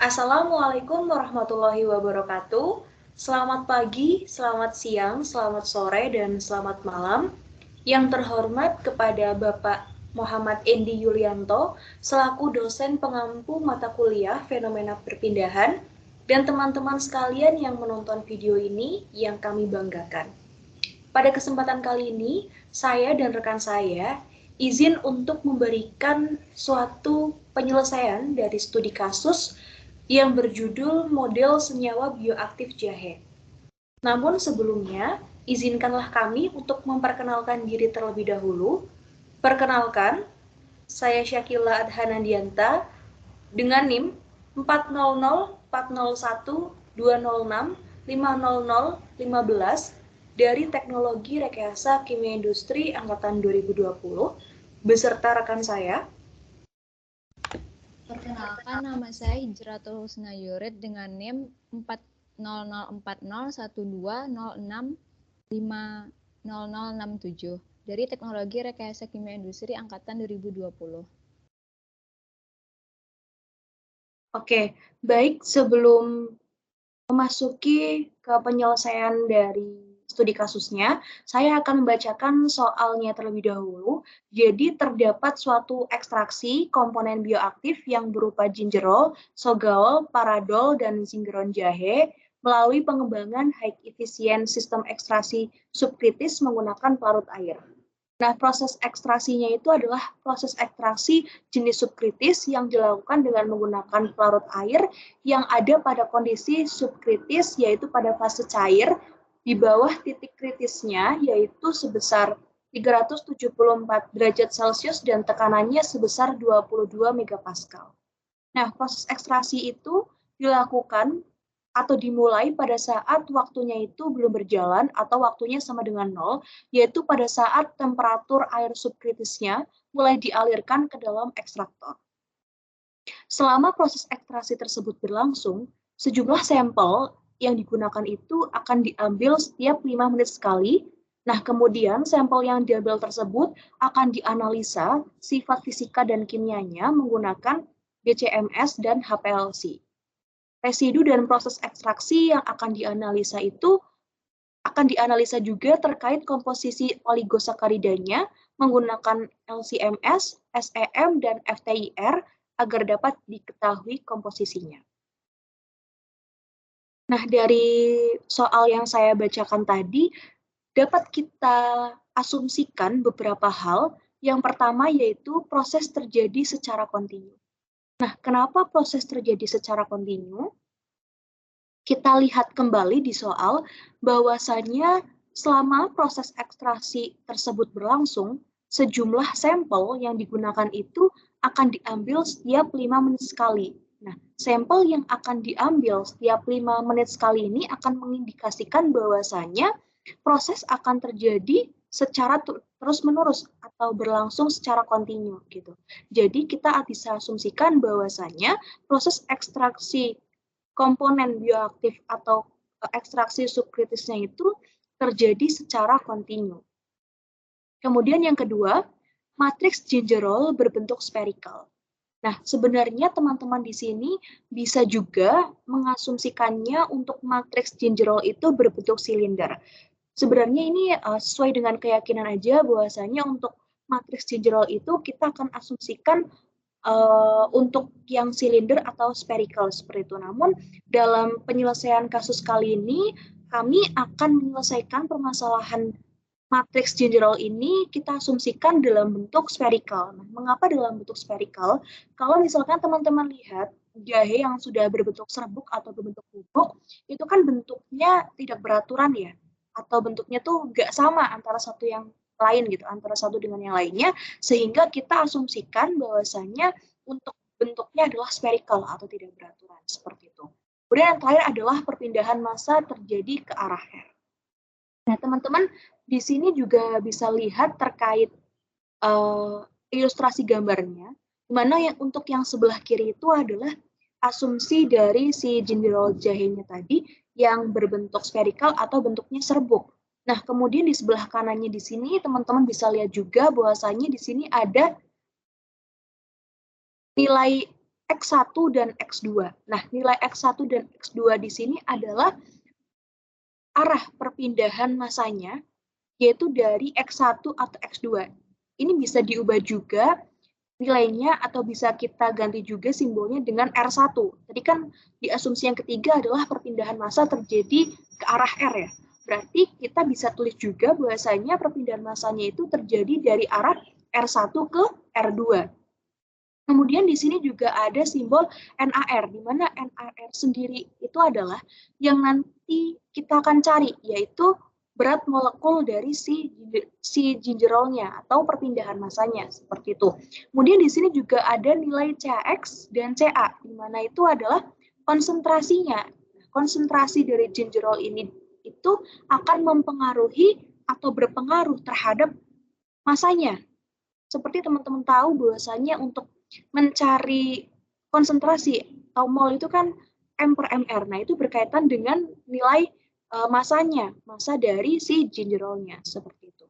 Assalamualaikum warahmatullahi wabarakatuh. Selamat pagi, selamat siang, selamat sore, dan selamat malam. Yang terhormat kepada Bapak Muhammad Endi Yulianto, selaku dosen pengampu mata kuliah Fenomena Perpindahan, dan teman-teman sekalian yang menonton video ini yang kami banggakan. Pada kesempatan kali ini, saya dan rekan saya izin untuk memberikan suatu penyelesaian dari studi kasus yang berjudul Model Senyawa Bioaktif Jahe. Namun sebelumnya, izinkanlah kami untuk memperkenalkan diri terlebih dahulu. Perkenalkan, saya Syakila Adhanandianta dengan NIM 4004012065015 dari Teknologi Rekayasa Kimia Industri Angkatan 2020 beserta rekan saya. Perkenalkan, nama saya Hijratul Husna Yurid dengan NIM 400401206500067 dari Teknologi Rekayasa Kimia Industri Angkatan 2020. Oke, baik, sebelum memasuki ke penyelesaian dari studi kasusnya, saya akan membacakan soalnya terlebih dahulu. Jadi terdapat suatu ekstraksi komponen bioaktif yang berupa gingerol, sogaol, paradol, dan zingeron jahe melalui pengembangan high efficient sistem ekstraksi subkritis menggunakan pelarut air. Nah, proses ekstrasinya itu adalah proses ekstraksi jenis subkritis yang dilakukan dengan menggunakan pelarut air yang ada pada kondisi subkritis, yaitu pada fase cair, di bawah titik kritisnya, yaitu sebesar 374 derajat Celcius dan tekanannya sebesar 22 megapascal. Nah, proses ekstraksi itu dilakukan atau dimulai pada saat waktunya itu belum berjalan atau waktunya sama dengan 0, yaitu pada saat temperatur air subkritisnya mulai dialirkan ke dalam ekstraktor. Selama proses ekstraksi tersebut berlangsung, sejumlah sampel yang digunakan itu akan diambil setiap 5 menit sekali. Nah, kemudian sampel yang diambil tersebut akan dianalisa sifat fisika dan kimianya menggunakan BCMS dan HPLC. Residu dan proses ekstraksi yang akan dianalisa itu akan dianalisa juga terkait komposisi oligosakaridanya menggunakan LCMS, SEM, dan FTIR agar dapat diketahui komposisinya. Nah, dari soal yang saya bacakan tadi, dapat kita asumsikan beberapa hal. Yang pertama yaitu proses terjadi secara kontinu. Nah, kenapa proses terjadi secara kontinu? Kita lihat kembali di soal bahwasannya selama proses ekstraksi tersebut berlangsung, sejumlah sampel yang digunakan itu akan diambil setiap 5 menit sekali. Nah, sampel yang akan diambil setiap 5 menit sekali ini akan mengindikasikan bahwasannya proses akan terjadi secara terus-menerus atau berlangsung secara kontinu gitu. Jadi kita bisa asumsikan bahwasannya proses ekstraksi komponen bioaktif atau ekstraksi subkritisnya itu terjadi secara kontinu. Kemudian yang kedua, matriks gingerol berbentuk spherical. Nah, sebenarnya teman-teman di sini bisa juga mengasumsikannya untuk matriks gingerol itu berbentuk silinder. Sebenarnya ini sesuai dengan keyakinan aja bahwasanya untuk matriks gingerol itu kita akan asumsikan untuk yang silinder atau spherical seperti itu. Namun dalam penyelesaian kasus kali ini kami akan menyelesaikan permasalahan matriks gingerol ini kita asumsikan dalam bentuk spherical. Nah, mengapa dalam bentuk spherical? Kalau misalkan teman-teman lihat jahe yang sudah berbentuk serbuk atau berbentuk bubuk, itu kan bentuknya tidak beraturan ya, atau bentuknya tuh nggak sama antara satu yang lain gitu, antara satu dengan yang lainnya, sehingga kita asumsikan bahwasanya untuk bentuknya adalah spherical atau tidak beraturan seperti itu. Kemudian yang terakhir adalah perpindahan massa terjadi ke arah R. Nah, teman-teman di sini juga bisa lihat terkait ilustrasi gambarnya, di mana yang untuk yang sebelah kiri itu adalah asumsi dari si gingerol jahenya tadi yang berbentuk spherical atau bentuknya serbuk. Nah, kemudian di sebelah kanannya di sini teman-teman bisa lihat juga bahwasanya di sini ada nilai X1 dan X2. Nah, nilai X1 dan X2 di sini adalah arah perpindahan masanya, yaitu dari X1 atau X2. Ini bisa diubah juga nilainya atau bisa kita ganti juga simbolnya dengan R1. Tadi kan di asumsi yang ketiga adalah perpindahan massa terjadi ke arah R ya. Berarti kita bisa tulis juga bahwasanya perpindahan massanya itu terjadi dari arah R1 ke R2. Kemudian di sini juga ada simbol NaR, di mana NaR sendiri itu adalah yang nanti kita akan cari, yaitu berat molekul dari si gingerolnya atau perpindahan massanya, seperti itu. Kemudian di sini juga ada nilai CaX dan Ca, di mana itu adalah konsentrasinya. Konsentrasi dari gingerol ini itu akan mempengaruhi atau berpengaruh terhadap massanya. Seperti teman-teman tahu bahwasanya untuk mencari konsentrasi atau mol itu kan M per MR. Nah, itu berkaitan dengan nilai masanya, massa dari si gingerolnya, seperti itu.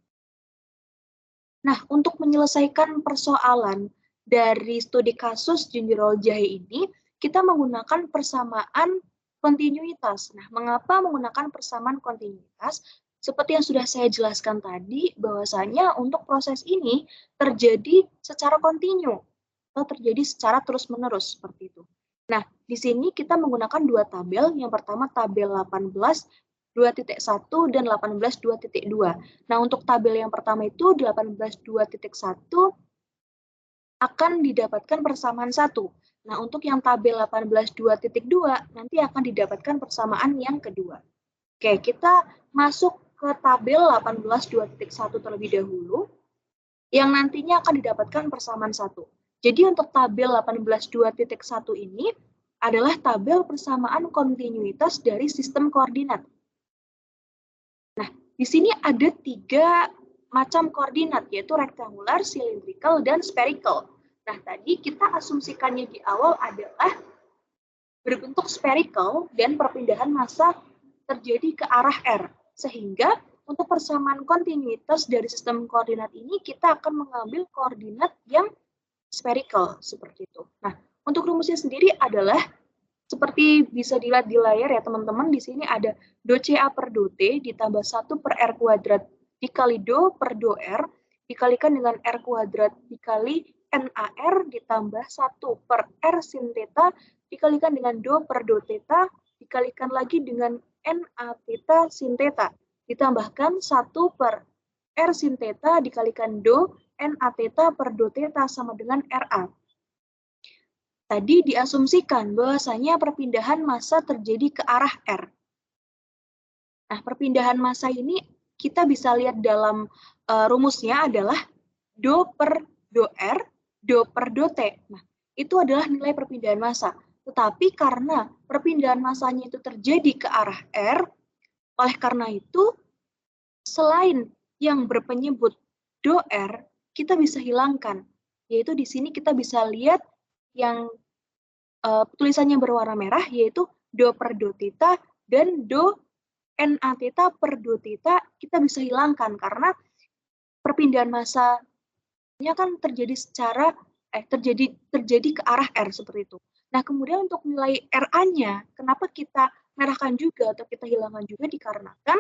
Nah, untuk menyelesaikan persoalan dari studi kasus gingerol jahe ini, kita menggunakan persamaan kontinuitas. Nah, mengapa menggunakan persamaan kontinuitas? Seperti yang sudah saya jelaskan tadi, bahwasanya untuk proses ini terjadi secara kontinu atau terjadi secara terus-menerus seperti itu. Nah, di sini kita menggunakan dua tabel. Yang pertama tabel 18 2.1 dan 18 2.2. Nah, untuk tabel yang pertama itu 18 2.1 akan didapatkan persamaan 1. Nah, untuk yang tabel 18 2.2 nanti akan didapatkan persamaan yang kedua. Oke, kita masuk ke tabel 18 2.1 terlebih dahulu, yang nantinya akan didapatkan persamaan 1. Jadi untuk tabel 18 2.1 ini adalah tabel persamaan kontinuitas dari sistem koordinat. Nah, di sini ada 3 macam koordinat, yaitu rectangular, cylindrical, dan spherical. Nah, tadi kita asumsikannya di awal adalah berbentuk spherical dan perpindahan massa terjadi ke arah R. Sehingga untuk persamaan kontinuitas dari sistem koordinat ini, kita akan mengambil koordinat yang spherical, seperti itu. Nah, untuk rumusnya sendiri adalah seperti bisa dilihat di layar ya teman-teman, di sini ada do CA per do T ditambah 1 per R kuadrat dikali do per do R dikalikan dengan R kuadrat dikali NaR ditambah 1 per R sin theta dikalikan dengan do per do theta dikalikan lagi dengan Na theta sin theta ditambahkan 1 per R sin theta dikalikan do Na theta per do theta sama dengan Ra. Tadi diasumsikan bahwasanya perpindahan massa terjadi ke arah R. Nah, perpindahan massa ini kita bisa lihat dalam rumusnya adalah do per do R, do per do T. Nah, itu adalah nilai perpindahan massa. Tetapi karena perpindahan massanya itu terjadi ke arah R, oleh karena itu, selain yang berpenyebut do R, kita bisa hilangkan. Yaitu di sini kita bisa lihat yang tulisannya berwarna merah, yaitu do per do theta dan do Na theta per do theta kita bisa hilangkan karena perpindahan massanya kan terjadi secara terjadi ke arah R seperti itu. Nah, kemudian untuk nilai Ra-nya, kenapa kita merahkan juga atau kita hilangkan juga dikarenakan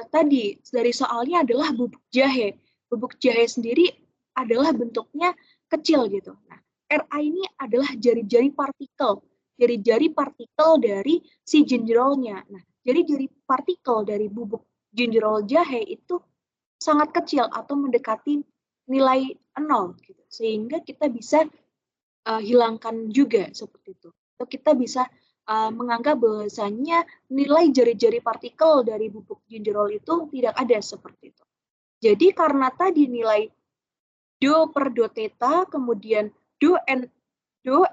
tadi dari soalnya adalah bubuk jahe. Bubuk jahe sendiri adalah bentuknya kecil gitu. Nah, Ra ini adalah jari-jari partikel. Jari-jari partikel dari si gingerolnya. Nah, jari-jari partikel dari bubuk gingerol jahe itu sangat kecil atau mendekati nilai 0 gitu. Sehingga kita bisa hilangkan juga seperti itu. Atau kita bisa menganggap bahwasanya nilai jari-jari partikel dari bubuk gingerol itu tidak ada seperti itu. Jadi karena tadi nilai do per do theta, kemudian do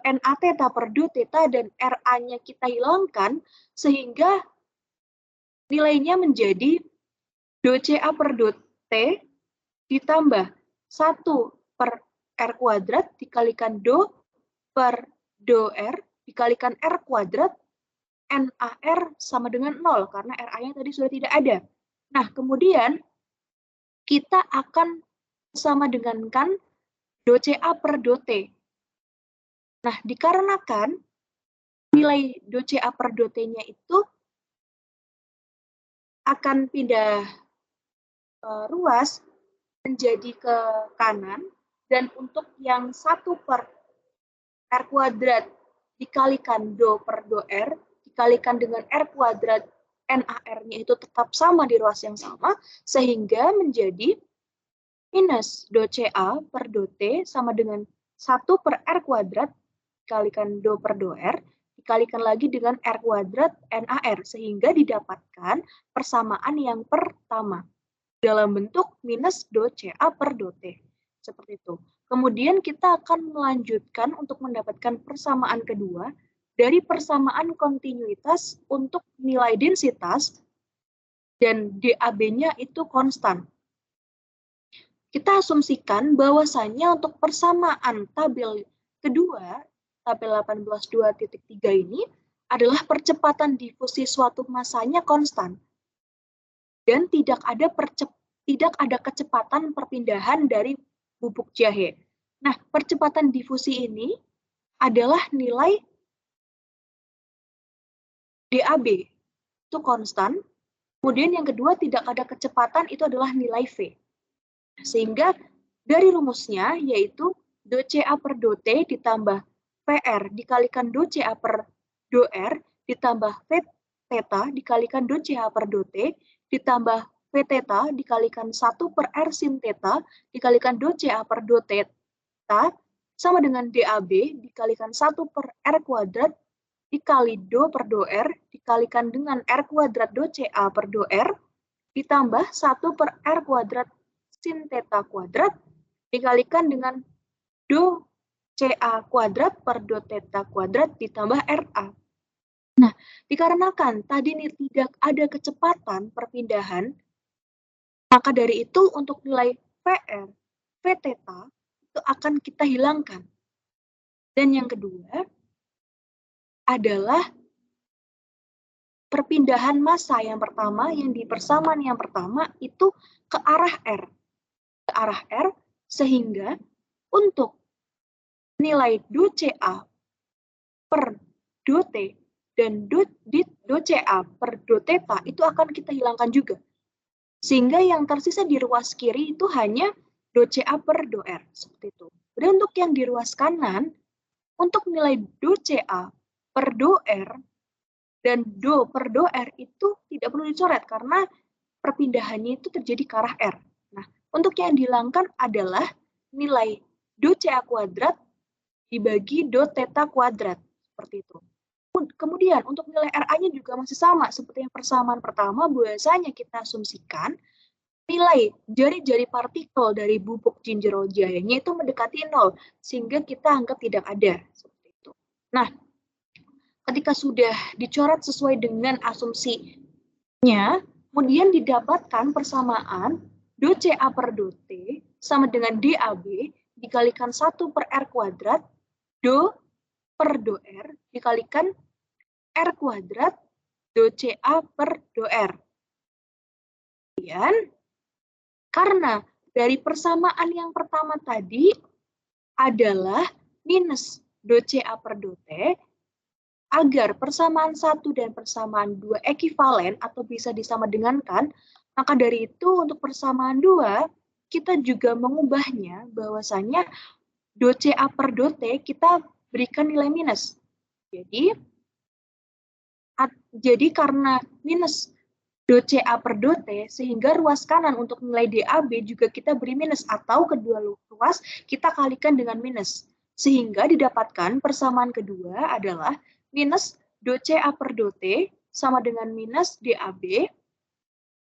Na theta per do theta dan Ra-nya kita hilangkan, sehingga nilainya menjadi do Ca per do T ditambah 1 per R kuadrat dikalikan do per do R dikalikan R kuadrat NaR sama dengan 0 karena Ra-nya tadi sudah tidak ada. Nah, kemudian kita akan sama dengankan do Ca per do T. Nah, dikarenakan nilai do CA per do T-nya itu akan pindah ruas menjadi ke kanan, dan untuk yang 1 per R kuadrat dikalikan do per do R, dikalikan dengan R kuadrat NAR-nya itu tetap sama di ruas yang sama, sehingga menjadi minus do CA per do T sama dengan 1 per R kuadrat dikalikan do per do R, dikalikan lagi dengan R kuadrat NAR, sehingga didapatkan persamaan yang pertama dalam bentuk minus do CA per do T. Seperti itu. Kemudian kita akan melanjutkan untuk mendapatkan persamaan kedua dari persamaan kontinuitas untuk nilai densitas dan DAB-nya itu konstan. Kita asumsikan bahwasannya untuk persamaan tabel kedua, tabel 18.2.3 ini adalah percepatan difusi suatu masanya konstan dan tidak ada kecepatan perpindahan dari bubuk jahe. Nah, percepatan difusi ini adalah nilai DAB, itu konstan. Kemudian yang kedua, tidak ada kecepatan, itu adalah nilai V. Sehingga dari rumusnya, yaitu do CA per do T ditambah PR dikalikan do CA per do R ditambah V theta dikalikan do CA per do T ditambah V theta dikalikan 1 per R sin theta dikalikan do CA per do theta sama dengan DAB dikalikan 1 per R kuadrat dikali do per do R dikalikan dengan R kuadrat do CA per do R ditambah 1 per R kuadrat sin theta kuadrat dikalikan dengan do CA kuadrat per do theta kuadrat ditambah RA. Nah, dikarenakan tadi ini tidak ada kecepatan perpindahan, maka dari itu untuk nilai VR, V theta itu akan kita hilangkan. Dan yang kedua adalah perpindahan massa yang pertama, yang di persamaan yang pertama itu ke arah R. Ke arah R, sehingga untuk nilai do CA per do T dan do CA per do theta itu akan kita hilangkan juga. Sehingga yang tersisa di ruas kiri itu hanya do CA per do R. Seperti itu. Dan untuk yang di ruas kanan, untuk nilai do CA per do R dan do per do R itu tidak perlu dicoret karena perpindahannya itu terjadi ke arah R. Nah, untuk yang dihilangkan adalah nilai do CA kuadrat dibagi do theta kuadrat. Seperti itu. Kemudian untuk nilai RA-nya juga masih sama seperti yang persamaan pertama, biasanya kita asumsikan nilai jari-jari partikel dari bubuk jinjerol jahenya itu mendekati 0 sehingga kita anggap tidak ada seperti itu. Nah, ketika sudah dicoret sesuai dengan asumsinya, kemudian didapatkan persamaan do CA per do T sama dengan DAB dikalikan 1 per R kuadrat do per do R dikalikan R kuadrat do CA per do R. Kemudian, karena dari persamaan yang pertama tadi adalah minus do CA per do T, agar persamaan 1 dan persamaan 2 ekivalen atau bisa disamadengankan, maka dari itu untuk persamaan 2, kita juga mengubahnya bahwasanya do CA per do T kita berikan nilai minus. Jadi karena minus do CA per do T, sehingga ruas kanan untuk nilai DAB juga kita beri minus, atau kedua ruas kita kalikan dengan minus. Sehingga didapatkan persamaan kedua adalah minus do CA per do T sama dengan minus DAB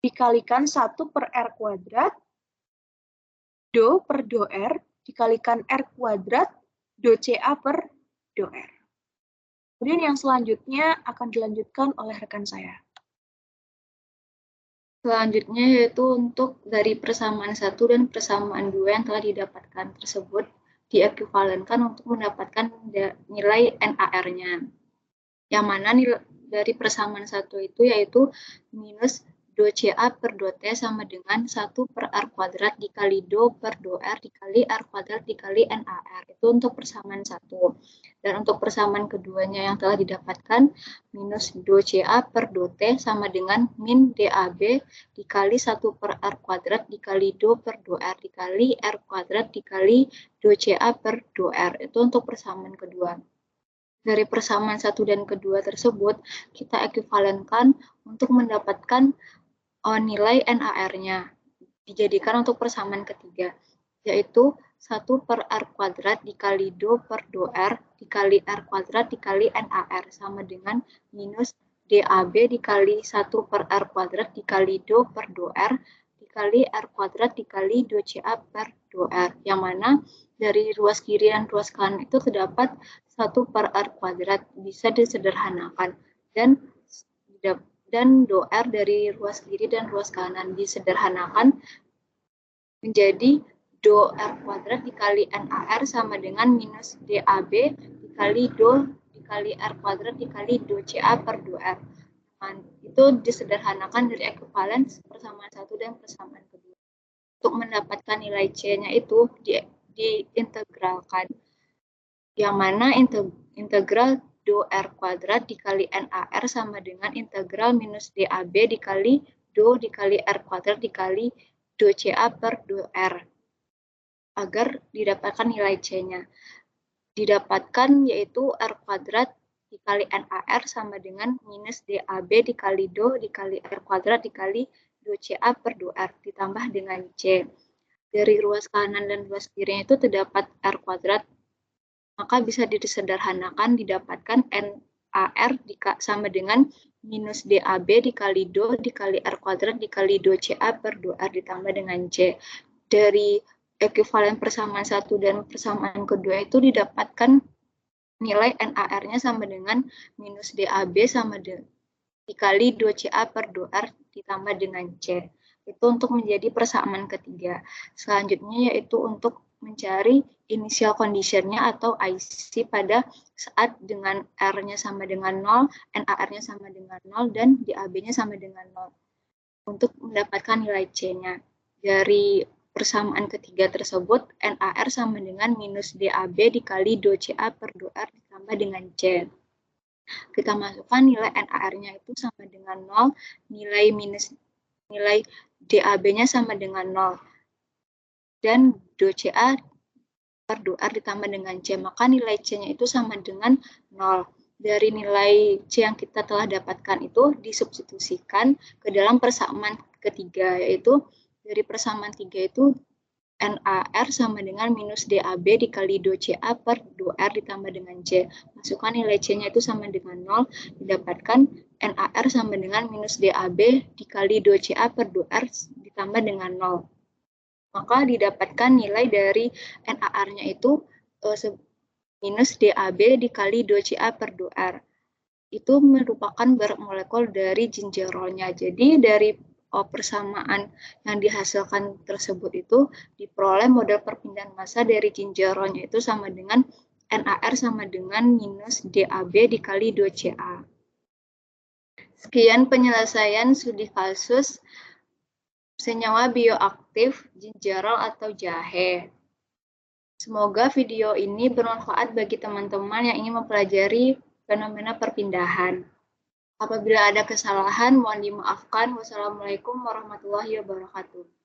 dikalikan 1 per R kuadrat do per do R dikalikan R kuadrat do CA per do R. Kemudian yang selanjutnya akan dilanjutkan oleh rekan saya. Selanjutnya yaitu untuk dari persamaan 1 dan persamaan 2 yang telah didapatkan tersebut diekuivalenkan untuk mendapatkan nilai NAR-nya. Yang mana nilai dari persamaan 1 itu yaitu minus do CA per do T sama dengan 1 per R kuadrat dikali do per do R dikali R kuadrat dikali NaR. Itu untuk persamaan 1. Dan untuk persamaan keduanya yang telah didapatkan, minus do CA per do T sama dengan min DAB dikali 1 per R kuadrat dikali do per do R dikali R kuadrat dikali do CA per do R. Itu untuk persamaan kedua. Dari persamaan 1 dan kedua tersebut, kita ekuivalenkan untuk mendapatkan nilai NaR-nya. Dijadikan untuk persamaan ketiga, yaitu 1 per R kuadrat dikali do per do R dikali R kuadrat dikali NaR sama dengan minus DAB dikali 1 per R kuadrat dikali do per do R dikali R kuadrat dikali do CA per do R. Yang mana dari ruas kiri dan ruas kanan itu terdapat 1 per R kuadrat, bisa disederhanakan. Dan do R dari ruas kiri dan ruas kanan disederhanakan menjadi do R kuadrat dikali NaR sama dengan minus DAB dikali do dikali R kuadrat dikali do CA per do R. Itu disederhanakan dari ekuivalen persamaan 1 dan persamaan kedua. Untuk mendapatkan nilai C-nya itu diintegralkan. Yang mana integral do R kuadrat dikali NaR sama dengan integral minus DAB dikali do dikali R kuadrat dikali do CA per do R. Agar didapatkan nilai C-nya. Didapatkan yaitu R kuadrat dikali NaR sama dengan minus DAB dikali do dikali R kuadrat dikali do CA per do R ditambah dengan C. Dari ruas kanan dan ruas kirinya itu terdapat R kuadrat, maka bisa disederhanakan didapatkan NaR sama dengan minus DAB dikali do dikali R kuadrat dikali do CA per do R ditambah dengan C. Dari ekuivalen persamaan 1 dan persamaan kedua itu didapatkan nilai NaR-nya sama dengan minus DAB sama dikali do CA per do R ditambah dengan C. Itu untuk menjadi persamaan ketiga. Selanjutnya yaitu untuk mencari initial condition-nya atau IC pada saat dengan R-nya sama dengan 0, NaR-nya sama dengan 0, dan DAB-nya sama dengan 0. Untuk mendapatkan nilai C-nya. Dari persamaan ketiga tersebut, NaR sama dengan minus DAB dikali do CA per do R ditambah dengan C. Kita masukkan nilai NaR-nya itu sama dengan 0, nilai DAB-nya sama dengan 0. Dan do CA per do R ditambah dengan C, maka nilai C-nya itu sama dengan 0. Dari nilai C yang kita telah dapatkan itu disubstitusikan ke dalam persamaan ketiga, yaitu dari persamaan 3 itu NaR sama dengan minus DAB dikali do CA per do R ditambah dengan C. Masukkan nilai C-nya itu sama dengan 0, didapatkan NaR sama dengan minus DAB dikali do CA per do R ditambah dengan 0. Maka didapatkan nilai dari NaR-nya itu minus DAB dikali do CA per do R. Itu merupakan berat molekul dari gingerolnya. Jadi dari persamaan yang dihasilkan tersebut itu diperoleh model perpindahan massa dari gingerolnya itu sama dengan NaR sama dengan minus DAB dikali do CA. Sekian penyelesaian studi kasus senyawa bioaktif gingerol atau jahe. Semoga video ini bermanfaat bagi teman-teman yang ingin mempelajari fenomena perpindahan. Apabila ada kesalahan, mohon dimaafkan. Wassalamualaikum warahmatullahi wabarakatuh.